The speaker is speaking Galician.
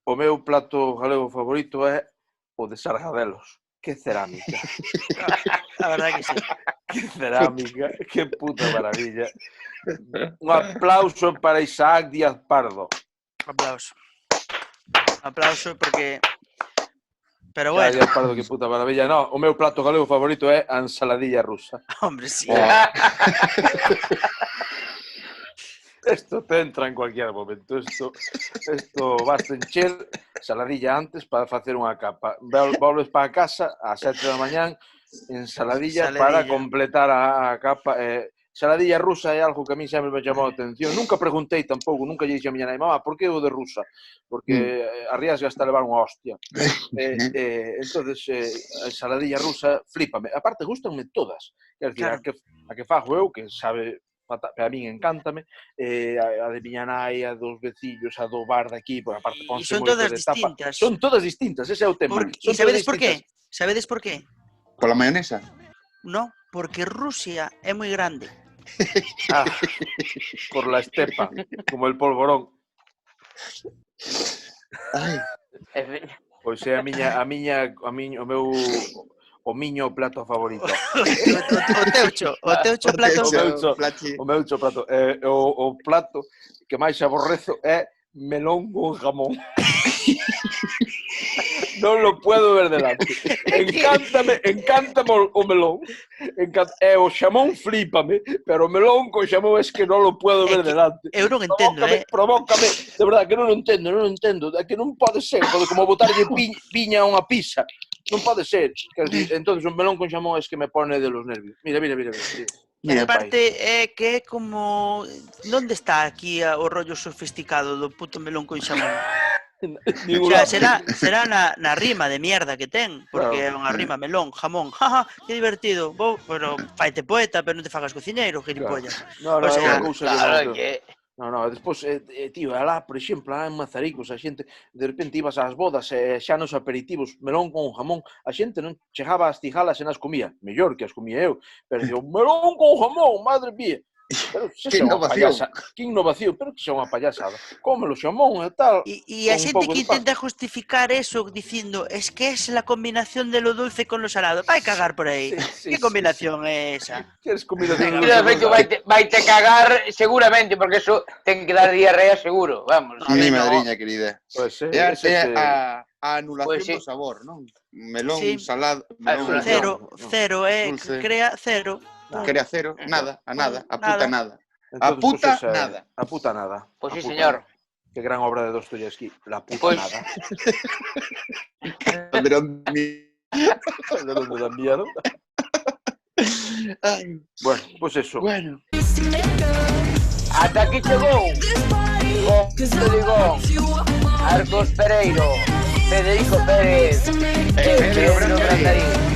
O meu plato galego favorito é o de Sargadelos. Que cerámica. A verdade que sí. Que cerámica. Que puta maravilla. Un aplauso para Isaac Díaz Pardo. Aplauso porque... Pero Isaac bueno. Díaz Pardo, que puta maravilla. No, o meu plato galego favorito é a ensaladilla rusa. Hombre, sí. Esto te entra en cualquier momento. Esto basta encher saladilla antes para facer unha capa. Volves para casa ás 7 da mañán, ensaladilla para completar a capa. Saladilla rusa é algo que a mí sempre me chamou a atención. Nunca preguntei tampouco, nunca lle dixen a miña nai, mamá, por que o de rusa? Porque arriesga hasta levar unha hostia. Entonces, a ensaladilla rusa flípame. Aparte, gustanme todas. Quer dizer, a que fago eu, que sabe... a min encántame, a de miña nai, a dos vecillos, a do bar de aquí, por aparte ponse son moito todas de tapa. distintas. Son todas distintas, ese é o tema. E sabedes por qué? Sabedes por qué? Pola maionesa? No, porque Rusia é moi grande. Por la estepa, como el polvorón. Ai. Pois é o meu... O miño plato favorito. O teucho plato. O meu plato. O plato que máis aborrezo é melón con jamón. Non lo puedo ver delante. Encántame o melón. O xamón flípame, pero o melón con xamón es que non lo puedo ver delante. Eu non entendo, Provócame, de verdade que non entendo. É que non pode ser, como botarlle piña a unha pizza. Non pode ser. Entonces, un melón con xamón es que me pone de los nervios. Mira. E aparte, é que é como... Onde está aquí o rollo sofisticado do puto melón con xamón? O sea, será na rima de mierda que ten, porque é unha rima melón, jamón, jaja, que divertido. Pero faite poeta, pero non te fagas cociñeiro, gilipollas. Non, é unha cousa que... Non, despois, tío, alá, por exemplo, alá en Mazaricos, a xente, de repente ibas ás bodas, xa nos aperitivos, melón con jamón, a xente non chegaba ás tijalas e nas comía, mellor que as comía eu, pero digo, melón con jamón, madre mía. Que innovación. Que innovación, pero que xa unha payasada. Cómelo xamón e tal. E a xente que intenta justificar eso dicindo, es que es la combinación de lo dulce con lo salado. Vai cagar por aí. Que combinación é esa? Que es combinación? Vaite cagar seguramente, porque eso ten que dar diarrea seguro, vamos. Mi madriña querida. É a anulación do sabor, non? Melón, salado... Cero, crea cero. Crea cero, nada, a puta nada. A puta nada. Pois sí, señor. Que gran obra de Dostoyevsky, la puta nada. Calderón da mierda. Bueno, pois eso. Bueno. Ata aquí chegou. Digo, Arcos Pereiro, Federico Pérez, Pedro Brandarín.